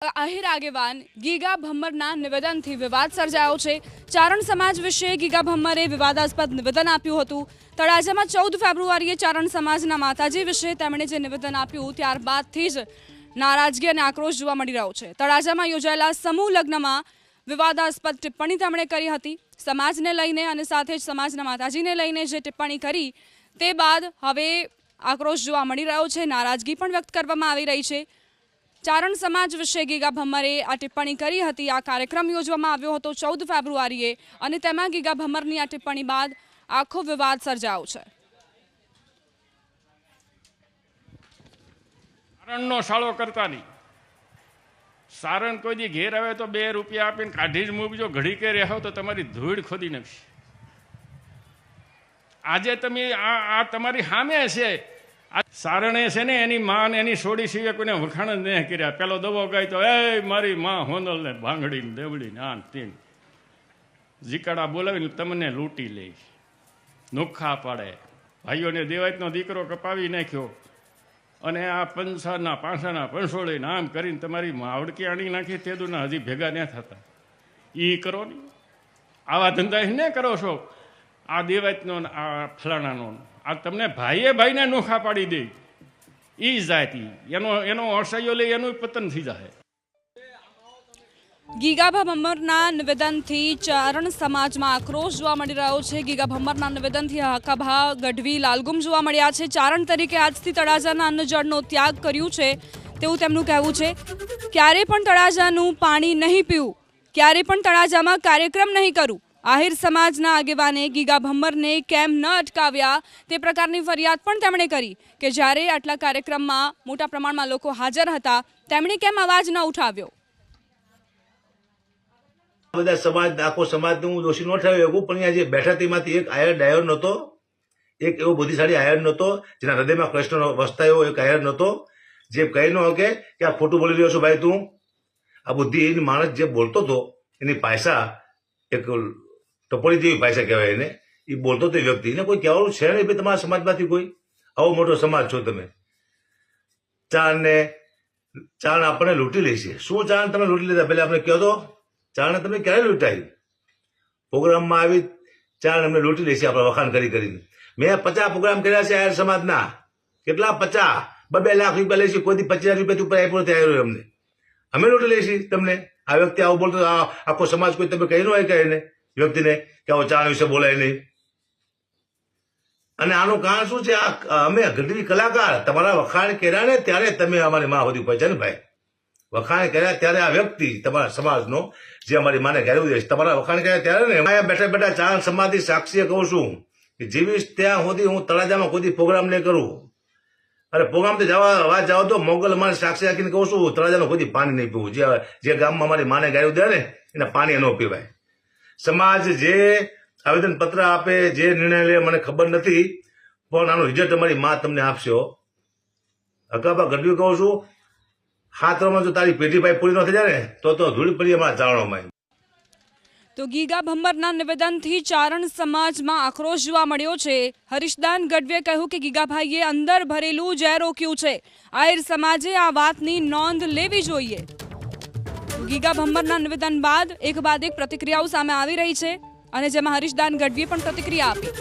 આહિર આગેવાન ગીગા ભમ્મરના નિવેદનથી વિવાદ સર્જાયો છે। ચારણ સમાજ વિશે ગીગા ભમ્મરે વિવાદાસ્પદ નિવેદન આપ્યું હતું। તળાજામાં 14 ફેબ્રુઆરીએ ચારણ સમાજના માતાજી વિશે તેમણે જે નિવેદન આપ્યું ત્યારબાદથી જ નારાજગી અને આક્રોશ જોવા મળી રહ્યો છે। તળાજામાં યોજાયેલા સમૂહ લગ્નમાં વિવાદાસ્પદ ટિપ્પણી તેમણે કરી હતી। સમાજને લઈને અને સાથે જ સમાજના માતાજીને લઈને જે ટિપ્પણી કરી તે બાદ હવે આક્રોશ જોવા મળી રહ્યો છે, નારાજગી પણ વ્યક્ત કરવામાં આવી રહી છે। ચારણ સમાજ વિશે ગીગા ભમ્મરે આ ટિપ્પણી કરી હતી। આ કાર્યક્રમ યોજવામાં આવ્યો હતો 14 ફેબ્રુઆરીએ અને તેમાં ગીગા ભમ્મરની આ ટિપ્પણી બાદ આખો વિવાદ સર્જાયો છે। સારણનો સાળો કરતા નહીં। સારણ કોઈ દી ઘેર આવે તો 2 રૂપિયા આપીને કાઢી જ મૂકજો, ઘડી કે રહેવો તો તમારી ધૂળ ખોદી નાખશે। આજે તમે આ તમારી સામે છે। આ સારણે છે ને એની માં ને એની સોડી સિવાય કોઈને વખાણ જ નહીં કર્યા। પેલો દવો ગાય તો એ મારી માં હોનલ ને ભાંગડી ને દેવડી ને આન તેન જીકાડા બોલાવીને તમને લૂંટી લે, નોખા પાડે। ભાઈઓને દેવાયતનો દીકરો કપાવી નાખ્યો અને આ પંસાના પાંસાના પંસોળે નામ કરીને તમારી માવડકી આણી નાખી તેદુના હજી ભેગા ન થતા। એ કરો ને આવા ધંધા ને કરો છો। આ દેવાયતનો આ ફલાણાનો આ તમને ભાઈએ ભાઈને નોખા પાડી દે, એ જાતિ એનો અસહ્યો લઈ એનું પતન થઈ જાય। ગીગા ભમ્મરના નિવેદનથી ચારણ સમાજમાં આક્રોશ જોવા મળી રહ્યો છે। ગીગા ભમ્મરના નિવેદનથી હકાભા ગઢવી લાલગુમ જોવા મળ્યા છે। ચારણ તરીકે આજથી તળાજાના અન્નજળનો ત્યાગ કર્યું છે તેવું તેમનું કહેવું છે। ક્યારે પણ તળાજાનું પાણી નહીં પીવું, ક્યારે પણ તળાજામાં કાર્યક્રમ નહીં કરું। આહિર સમાજના આગેવાને ગીગા ભમ્મરને કેમ ન અટકાવ્યા તે પ્રકારની ફરિયાદ પણ તેમણે કરી કે જ્યારે આટલા કાર્યક્રમમાં મોટા પ્રમાણમાં લોકો હાજર હતા તેમણે કેમ અવાજ ન ઉઠાવ્યો। બધા સમાજ આખો સમાજને હું દોષી ન ઠરાવી શકું, પણ અહીંયા જે બેઠા તેમાંથી એક આયર ડાયર નહોતો, એક એવો બુદ્ધિશાળી આયર નહોતો જેના હૃદયમાં કૃષ્ણ વસતા એવો એક આયર નહોતો જે કહી ન શકે કે આ ખોટું બોલી રહ્યો છો ભાઈ તું। આ બુદ્ધિ માણસ જે બોલતો હતો એની ભાષા એક ટપોળી જેવી ભાષા કહેવાય એને, એ બોલતો હતો વ્યક્તિ ને કોઈ કહેવાનું છે નહીં ભાઈ તમારા સમાજમાંથી કોઈ આવો મોટો સમાજ છો તમે। ચાણ આપણને લૂંટી લેશે। શું ચાણ તમે લૂંટી લીધા પેલા આપણે કહો તો ચારણે તમે ક્યારે લૂંટાઈ? પ્રોગ્રામમાં આવી ચારણ અમને લૂંટી લેશે આપણે વખાણ કરી કરીને। મેં 50 પ્રોગ્રામ કર્યા છે આયર સમાજના, કેટલા 50 2 લાખ રૂપિયા લેશે, કોઈ 50,000 રૂપિયા ઉપર આપ્યો નથી આવ્યો અમને, અમે લૂંટી લેશી તમને। આ વ્યક્તિ આવું બોલતો આખો સમાજ કોઈ તમે કહી ન હોય કે એને વ્યક્તિને કે આવો ચારણ વિશે બોલાય નહીં। અને આનું કારણ શું છે? અમે ગઢવી કલાકાર તમારા વખાણ કર્યા ને ત્યારે તમે અમારી માં સુધી પહોંચ્યા ને ભાઈ। વખાણ કર્યા ત્યારે આ વ્યક્તિ તમારા સમાજનો જે અમારી માને ઘેરવું દે તમારા વખાણ કર્યા ત્યારે ને બેઠા બેઠા ચારણ સમાજની સાક્ષીએ કહું છું કે જીવીશ ત્યાં સુધી હું તળાજામાં કોઈ પ્રોગ્રામ નહીં કરું। અરે પ્રોગ્રામ તો અવાજ જાવ તો મોગલ અમારે સાક્ષી રાખીને કહું છું તળાજાનું કોઈ પાણી નહીં પીવું। જે ગામમાં અમારી માને ઘેરવું દે ને એના પાણી ન પીવાય। સમાજ જે આવેદન પત્ર આપે, જે નિર્ણય લે મને ખબર નથી, પણ આનો રિઝલ્ટ અમારી માં તમને આપશે। હકાબા ગઢવી કહું છું, હાથમાં જો તારી પેઢી ભાઈ પૂરી ન થઈ જાય ને તો ધૂળ પડી અમારા ચારણોમાં। તો ગીગા ભમ્મરના નિવેદનથી ચારણ સમાજમાં આક્રોશ જોવા મળ્યો છે। હરીશદાન ગઢવીએ કહ્યું કે ગીગાભાઈએ અંદર ભરેલું ઝેર રોક્યું છે, આહિર સમાજે આ વાતની નોંધ લેવી જોઈએ। ગીગા ભમ્મરના નિવેદન બાદ એક પ્રતિક્રિયાઓ સામે આવી રહી છે અને જેમાં હરીશદાન ગઢવીએ પણ પ્રતિક્રિયા આપી।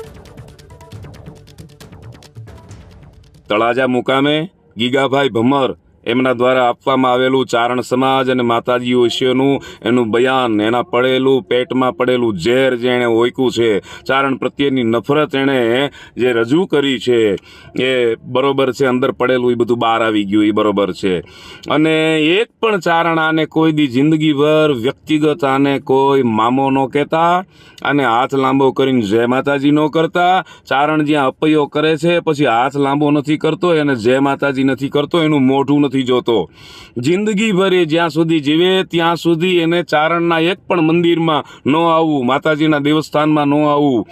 તળાજા મુકામે ગીગાભાઈ ભમ્મર એમના દ્વારા આપવામાં આવેલું ચારણ સમાજ અને માતાજીઓ વિશેનું એનું બયાન, એના પડેલું પેટમાં પડેલું ઝેર જે એણે ઓયકું છે, ચારણ પ્રત્યેની નફરત એણે જે રજૂ કરી છે એ બરોબર છે। અંદર પડેલું એ બધું બહાર આવી ગયું એ બરોબર છે। અને એક પણ ચારણ આને કોઈ દી જિંદગીભર વ્યક્તિગત આને કોઈ મામો ન કહેતા અને હાથ લાંબો કરીને જય માતાજી ન કરતા। ચારણ જ્યાં અપૈયો કરે છે પછી હાથ લાંબો નથી કરતો અને જય માતાજી નથી કરતો, એનું મોઢું નથી જોતો। જિંદગીભર એ જ્યાં સુધી જીવે ત્યાં સુધી એને ચારણના એક પણ મંદિરમાં ન આવવું, માતાજીના દેવસ્થાનમાં ન આવવું।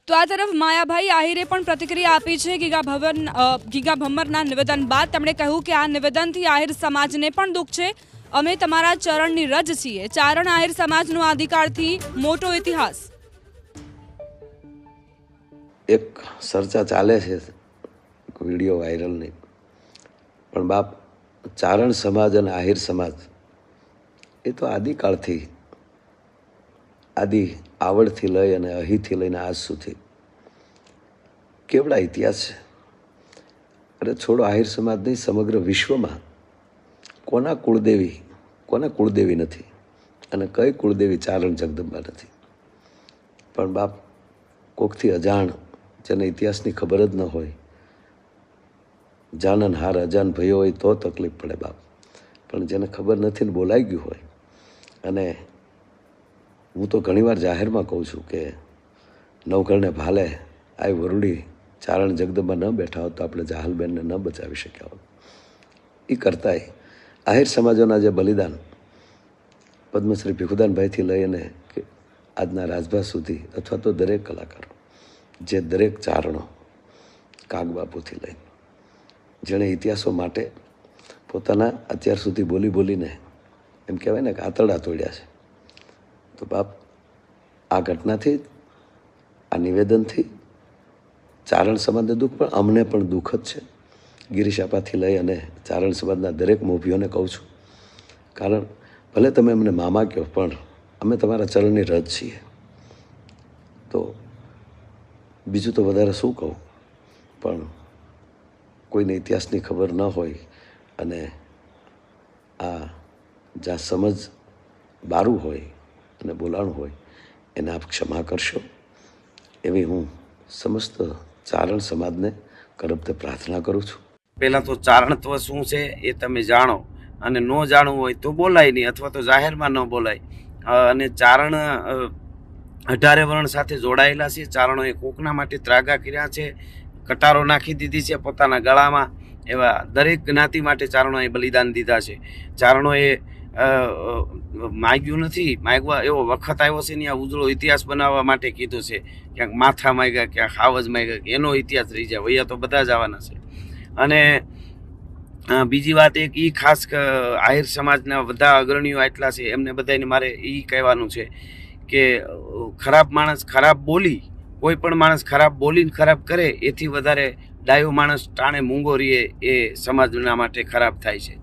તો આ તરફ માયાભાઈ આહિરે પણ પ્રતિક્રિયા આપી છે ગીગા ભમ્મરના નિવેદન બાદ। તેમણે કહ્યું કે આ નિવેદનથી આહિર સમાજને પણ દુઃખ છે। અમે તમારા ચરણની રજ છીએ। ચારણ આહિર સમાજનો આદિકાળથી મોટો ઇતિહાસ। એક ચર્ચા ચાલે છે, વિડીયો વાયરલ નહીં, પણ બાપ ચારણ સમાજ અને આહિર સમાજ એ તો આદિકાળથી આદિ આવડથી લઈ અને અહીંથી લઈને આજ સુધી કેવડા ઇતિહાસ છે. અરે છોડો આહિર સમાજની, સમગ્ર વિશ્વમાં કોના કુળદેવી નથી અને કઈ કુળદેવી ચારણ જગદંબા નથી. પણ બાપ, કોકથી અજાણ, જેને ઇતિહાસની ખબર જ ન હોય, જાનન હાર અજાન ભયો હોય તો તકલીફ પડે બાપ. પણ જેને ખબર નથી ને બોલાઈ ગયું હોય, અને હું તો ઘણીવાર જાહેરમાં કહું છું કે નવઘરને ભાલે આ વરુડી ચારણ જગદંબા ન બેઠા હોત તો આપણે જાહલબેનને ન બચાવી શક્યા હોત. એ કરતાંય આહિર સમાજોના જે બલિદાન, પદ્મશ્રી ભીખુદાનભાઈથી લઈ અને આજના રાજભા સુધી, અથવા તો દરેક કલાકારો, જે દરેક ચારણો, કાગબાપુથી લઈને, જેણે ઇતિહાસો માટે પોતાના અત્યાર સુધી બોલીને એમ કહેવાય ને કે આંતરડા તોડ્યા છે. તો બાપ, આ ઘટનાથી, આ નિવેદનથી ચારણ સમાજને દુઃખ, પણ અમને પણ દુઃખ જ છે. ગિરીશાપાથી લઈ અને ચારણ સમાજના દરેક મોભીઓને કહું છું, કારણ ભલે તમે અમને મામા કહો, પણ અમે તમારા ચરણની રજ છીએ. તો બીજું તો વધારે શું કહું, પણ કોઈને ઇતિહાસની ખબર ન હોય અને આ જ્યાં સમજ બારું હોય અને બોલાણું હોય, એને આપ ક્ષમા કરશો એવી હું સમસ્ત ચારણ સમાજને કરબતે પ્રાર્થના કરું છું. પહેલાં તો ચારણત્વ શું છે એ તમે જાણો, અને ન જાણવું હોય તો બોલાય નહીં, અથવા તો જાહેરમાં ન બોલાય. અને ચારણ 18 વર્ણ સાથે જોડાયેલા છે. ચારણોએ કોકના માટે ત્રાગા કર્યા છે, કટારો નાખી દીધી છે પોતાના ગળામાં. એવા દરેક જ્ઞાતિ માટે ચારણોએ બલિદાન દીધા છે. ચારણોએ માગ્યું નથી, માગવા એવો વખત આવ્યો છે ને આ ઉજળો ઇતિહાસ બનાવવા માટે કીધું છે. ક્યાંક માથા માગ્યા, ક્યાંક હાવજ માગ્યા, એનો ઇતિહાસ રહી જાય. વૈયા તો બધા જ આવવાના છે. અને બીજી વાત એક એ ખાસ આહિર સમાજના બધા અગ્રણીઓ એટલા છે, એમને બધાને મારે એ કહેવાનું છે કે ખરાબ માણસ ખરાબ બોલી, કોઈ પણ માણસ ખરાબ બોલીને ખરાબ કરે, એથી વધારે ડાયો માણસ ટાણે મૂંગો રહીએ એ સમાજના માટે ખરાબ થાય છે.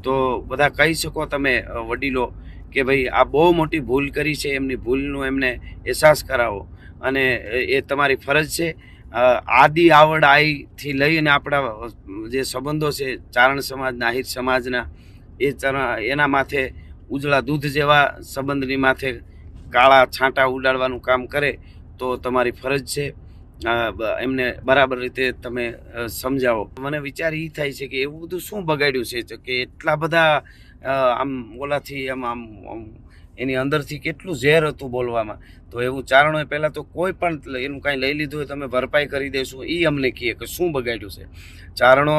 તો બધા કહી શકો તમે વડીલો કે ભાઈ આ બહુ મોટી ભૂલ કરી છે, એમની ભૂલનો એમને અહેસાસ કરાવો, અને એ તમારી ફરજ છે. આદિ આવડ આઈથી લઈને આપણા જે સંબંધો છે ચારણ સમાજના, આહિર સમાજના, એના માથે ઉજળા દૂધ જેવા સંબંધની માથે કાળા છાંટા ઉડાડવાનું કામ કરે તો તમારી ફરજ છે એમને બરાબર રીતે તમે સમજાવો. મને વિચાર એ થાય છે કે એવું બધું શું બગાડ્યું છે કે એટલા બધા આમ ઓલાથી આમ એની અંદરથી કેટલું ઝેર હતું બોલવામાં. તો એવું ચારણોએ પહેલાં તો કોઈ પણ એનું કાંઈ લઈ લીધું હોય તમે ભરપાઈ કરી દેશું, એ અમને કહે કે શું બગાડ્યું છે. ચારણો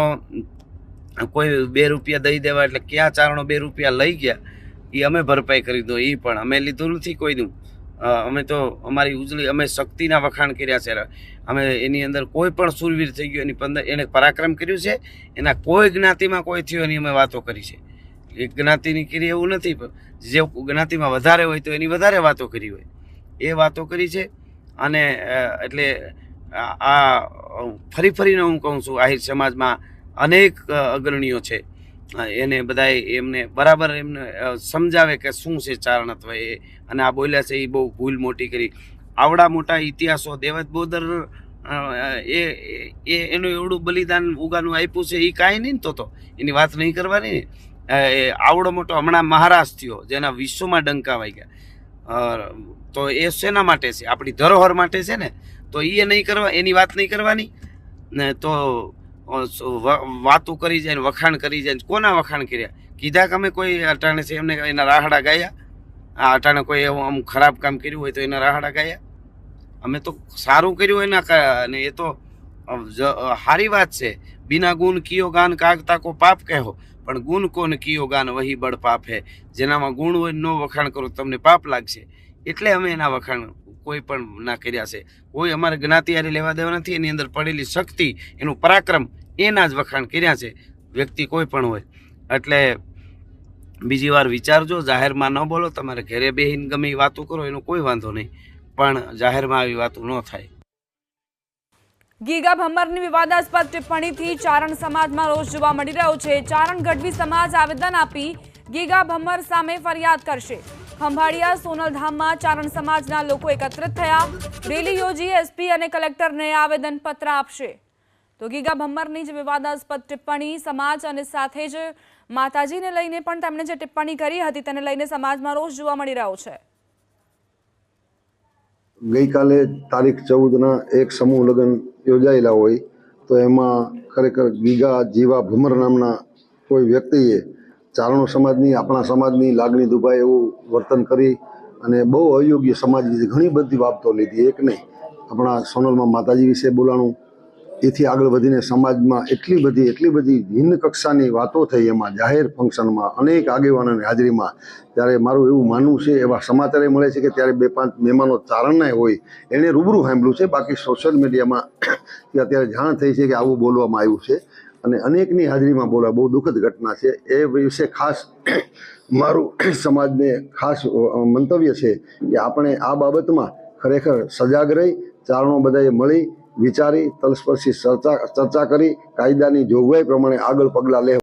કોઈ 2 રૂપિયા દઈ દેવા એટલે ક્યાં ચારણો 2 રૂપિયા લઈ ગયા એ અમે ભરપાઈ કરી દો, એ પણ અમે લીધું નથી કોઈનું. અમે તો અમારી ઉજળી, અમે શક્તિના વખાણ કર્યા છે. અમે એની અંદર કોઈ પણ શૂરવીર થઈ ગયો, એને પરાક્રમ કર્યું છે, એના કોઈ જ્ઞાતિમાં કોઈ થયો એની અમે વાતો કરી છે. એક જ્ઞાતિની કરી એવું નથી, જે જ્ઞાતિમાં વધારે હોય તો એની વધારે વાતો કરી હોય, એ વાતો કરી છે. અને એટલે આ ફરીને હું કહું છું, આહિર સમાજમાં અનેક અગ્રણીઓ છે, એને બધાએ એમને બરાબર એમને સમજાવે કે શું છે ચારણત્વ એ. અને આ બોલ્યા છે એ બહુ ભૂલ મોટી કરી. આવડા મોટા ઇતિહાસો દેવત બોદર એનું એવડું બલિદાન ઉગાનું આપ્યું છે, એ કાંઈ નહીં તો એની વાત નહીં કરવાની ને. આવડો મોટો હમણાં મહારાજ થયો જેના વિશ્વમાં ડંકા વાગ્યા, તો એ શેના માટે છે? આપણી ધરોહર માટે છે ને. તો એ નહીં કરવા, એની વાત નહીં કરવાની ને. તો વાતો કરી જાય, વખાણ કરી જાય. કોના વખાણ કર્યા? કીધા કે અમે કોઈ અટાણે છે એમને એના રાહડા ગાયા? આ અટાણે કોઈ એવું અમુક ખરાબ કામ કર્યું હોય તો એના રાહડા ગાયા? અમે તો સારું કર્યું એના, ને એ તો સારી વાત છે. બિના ગુણ કિયો ગાન કાગતા કો પાપ કહો, પણ ગુણ કોને કિયો ગાન વહી બળ પાપ હે. જેનામાં ગુણ હોય નો વખાણ કરો તમને પાપ લાગશે. એટલે અમે એના વખાણ કોઈ પણ ના કર્યા છે. કોઈ અમારે જ્ઞાતિ હારે લેવા દેવા નથી. એની અંદર પડેલી શક્તિ, એનું પરાક્રમ, એના જ વખાણ કર્યા છે, વ્યક્તિ કોઈ પણ હોય. એટલે બીજી વાર વિચારજો, જાહેરમાં ન બોલો. તમારે ઘરે બેહીને ગમે એ વાતો કરો એનો કોઈ વાંધો નહીં, પણ જાહેરમાં આવી વાતો ન થાય. ગીગા ભમ્મરની વિવાદાસ્પદ ટિપ્પણીથી ચારણ સમાજમાં રોષ જોવા મળી રહ્યો છે. ચારણ ગઢવી સમાજ આવેદન આપી ગીગા ભમ્મર સામે ફરિયાદ કરશે. ખંભાળિયા સોનલધામમાં ચારણ સમાજના લોકો એકત્રિત થયા. રેલી યોજી એસપી અને કલેક્ટરને આવેદન પત્ર આપશે. તો ગીગા ભમ્મરની જે વિવાદાસ્પદ ટિપ્પણી સમાજ અને સાથે જ માતાજીને લઈને પણ તેમણે જે ટિપ્પણી કરી હતી તેને લઈને સમાજમાં રોષ જોવા મળી રહ્યો છે. ગઈકાલે તારીખ 14ના એક સમૂહ લગ્ન યોજાયેલા હોય તો એમાં ખરેખર ગીગા જીવા ભમ્મર નામના કોઈ વ્યક્તિએ ચારણો સમાજની આપણા સમાજની લાગણી દુભાય એવું વર્તન કરી અને બહુ અયોગ્ય સમાજ વિશે ઘણી બધી બાબતો લીધી. એક નહીં, આપણા સોનલમાં માતાજી વિશે બોલાણું, એથી આગળ વધીને સમાજમાં એટલી બધી ભિન્ન કક્ષાની વાતો થઈ એમાં જાહેર ફંક્શનમાં અનેક આગેવાનોની હાજરીમાં. ત્યારે મારું એવું માનવું છે, એવા સમાચાર મળે છે કે ત્યારે 2-5 મહેમાનો ચારણના હોય એણે રૂબરૂ સાંભળ્યું છે. બાકી સોશિયલ મીડિયામાં અત્યારે જાણ થઈ છે કે આવું બોલવામાં આવ્યું છે અને અનેકની હાજરીમાં બોલવા બહુ દુઃખદ ઘટના છે. એ વિશે ખાસ મારું સમાજને ખાસ મંતવ્ય છે કે આપણે આ બાબતમાં ખરેખર સજાગ રહી ચારણો બધાએ મળી વિચારી તલસ્પર્શી ચર્ચા કરી કાયદાની જોગવાઈ પ્રમાણે આગળ પગલાં લે.